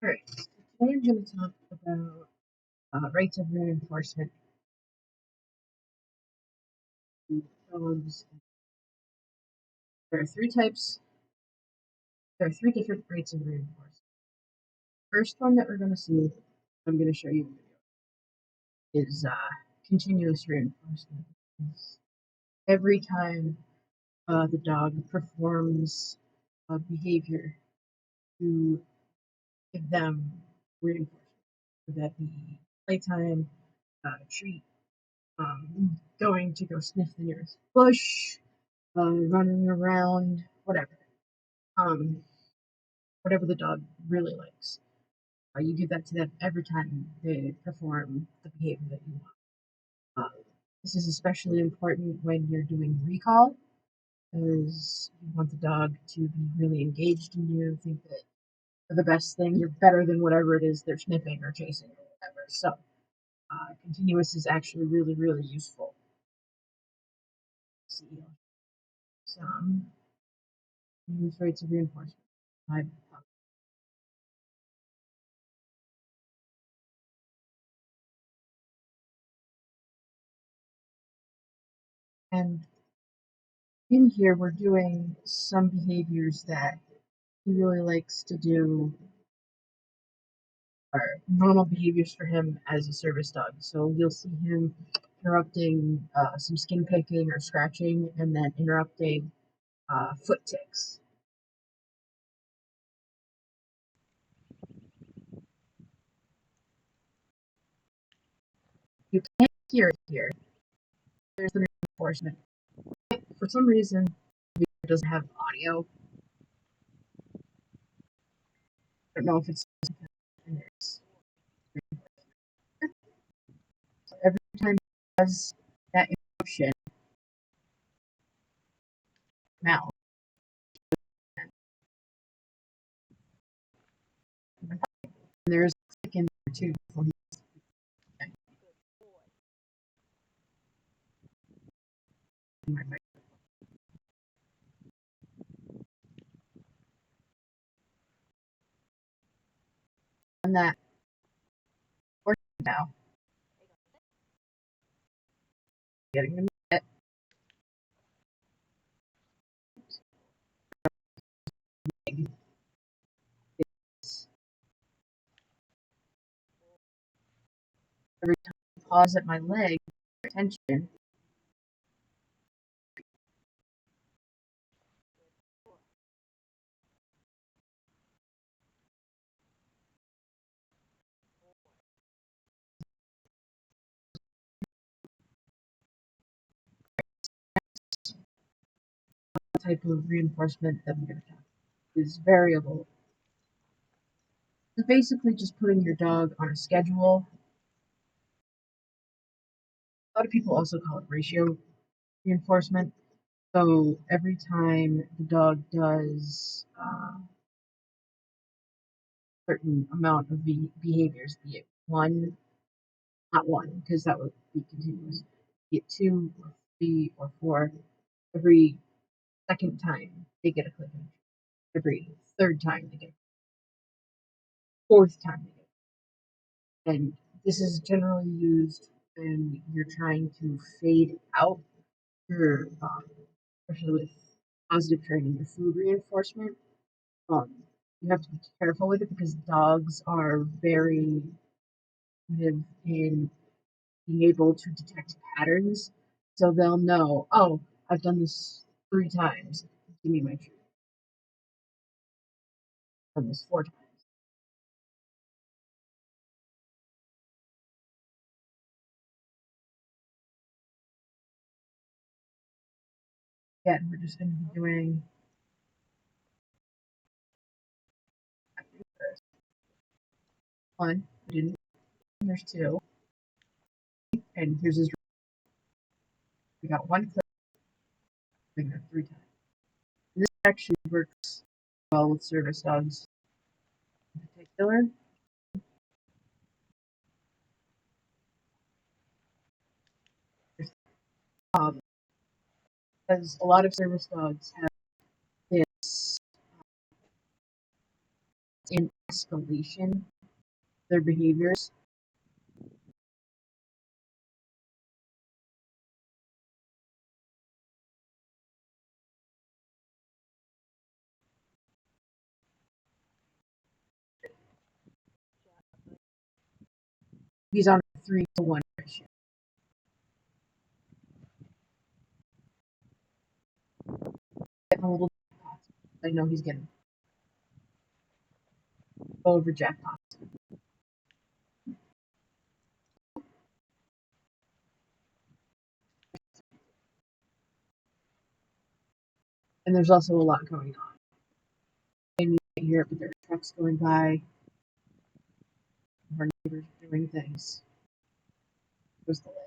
Alright, so today I'm going to talk about rates of reinforcement in dogs. There are three types, there are three different rates of reinforcement. First one that we're going to see, I'm going to show you, is continuous reinforcement. It's every time the dog performs a behavior to give them reinforcement, whether that be playtime, treat, going to go sniff the nearest bush, running around, um, whatever the dog really likes. You give that to them every time they perform the behavior that you want. This is especially important when you're doing recall, because you want the dog to be really engaged in you, think that you're the best thing, you're better than whatever it is they're sniffing or chasing or whatever. So, continuous is actually really, really useful. See some use rates of reinforcement. I- And in here, we're doing some behaviors that he really likes to do are normal behaviors for him as a service dog. So you'll see him interrupting some skin picking or scratching, and then interrupting foot ticks. You can't hear it here. There's the reinforcement. For some reason, it doesn't have audio. I don't know if it's every time he has that emotion, mouth. And there's a tick in there too before he my mic. And that portion now, getting the leg. Every time I pause at my leg, attention, type of reinforcement that I'm going to have is variable. It's basically just putting your dog on a schedule. A lot of people also call it ratio reinforcement. So every time the dog does a certain amount of behaviors, be it one, not one, because that would be continuous, be it two or three or four, every second time they get a click, every third time they get, fourth time they get. And this is generally used when you're trying to fade out your, especially with positive training, your food reinforcement. Um, you have to be careful with it because dogs are very good in being able to detect patterns. So they'll know, oh, I've done this 3 times. Give me my treat. I've done this 4 times. Again, we're just going to be doing one. We didn't. There's two. And here's his. We got one click. We got 3 times. And this actually works well with service dogs in particular. Um, because a lot of service dogs have this in escalation their behaviors. He's on a 3-to-1 ratio. Getting a little jackpots. I know he's getting over jackpots. And there's also a lot going on. And you can hear it with their trucks going by, our neighbors doing things. There's the list.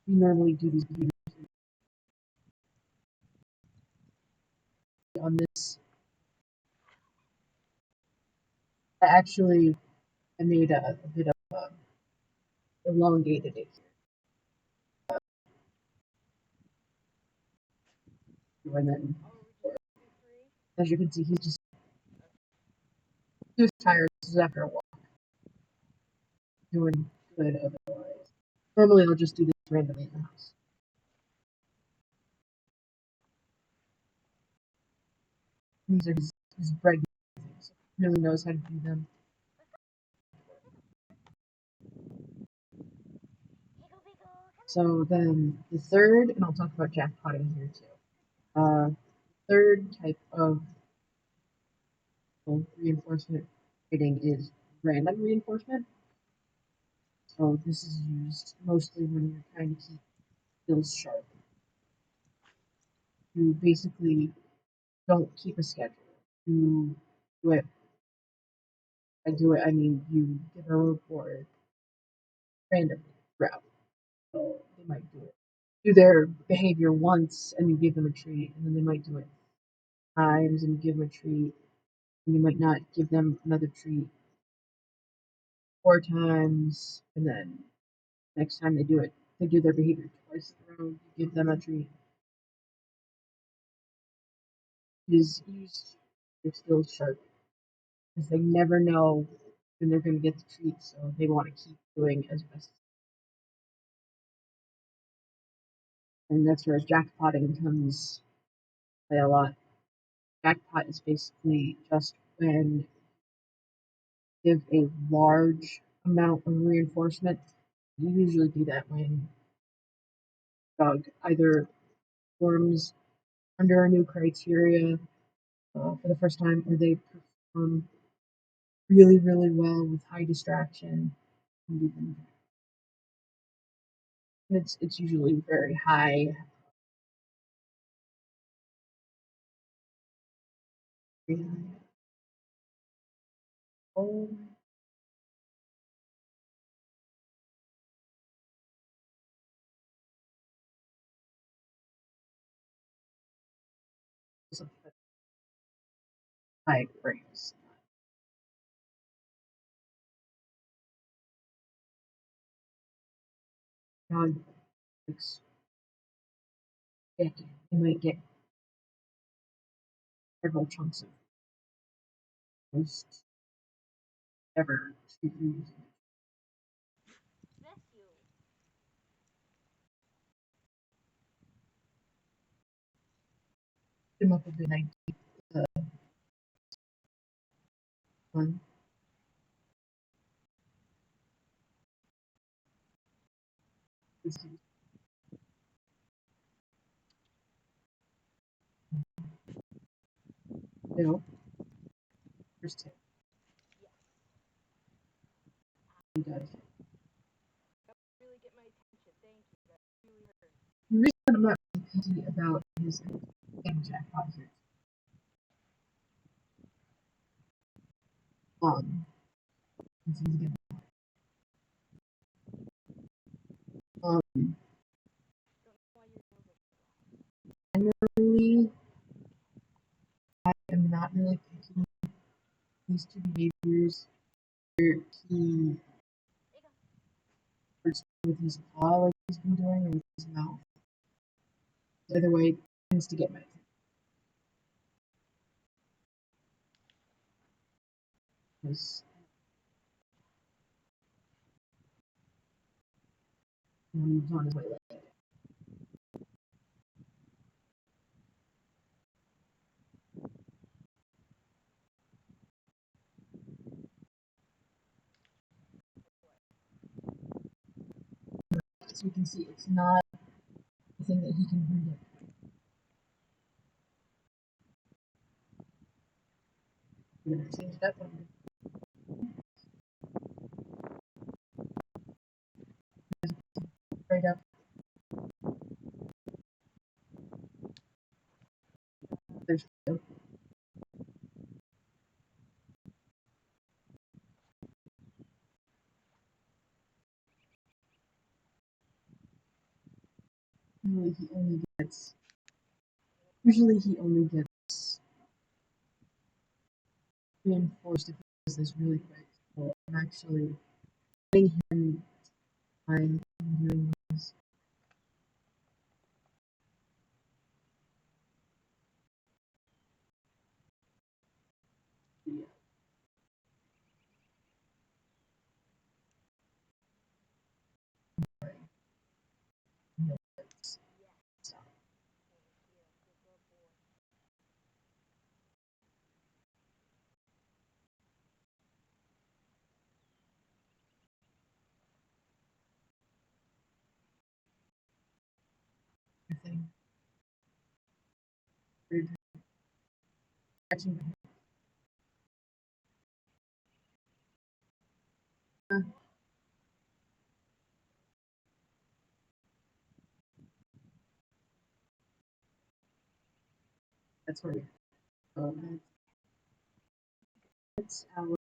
We normally do these videos on this. I made a bit of elongated it here. And then, as you can see, he was tired. This is after a walk. Doing good otherwise. Normally, I'll just do this randomly in the house. These are his bread things. He really knows how to do them. So then the third, and I'll talk about jackpotting here too. Third type of reinforcement rating is random reinforcement. So this is used mostly when you're trying to keep skills sharp. You basically don't keep a schedule. You do it. I do it. I mean, you give a reward randomly throughout. So they might do their behavior once, and you give them a treat, and then they might do it times, and you give them a treat, and you might not give them another treat 4 times, and then next time they do their behavior twice in a row, you give them a treat. It is used their skills sharp because they never know when they're going to get the treat, so they want to keep doing as best. And that's where jackpotting comes play a lot. Jackpot is basically just when you give a large amount of reinforcement. You usually do that when dog either performs under a new criteria for the first time, or they perform really, really well with high distraction. And it's usually very high. Very high. Oh, high praise. Dog likes it. You might get several chunks of most ever street reviews. Come up with an idea. One. You know, first tip. He does. The reason I'm not picky about his getting jackpot here. He's getting, um, generally, I am not really picking these two behaviors. He with his paw like he's been doing or with his mouth. Either way, it tends to get meditated. Because he's on his way late. So you can see it's not a thing that he can predict. We're going to change it up right up. There's usually he only gets usually he only gets reinforced if he does this really quick. So I'm actually letting him time doing this. Yeah. No, thing. Catching that's where we go. That's our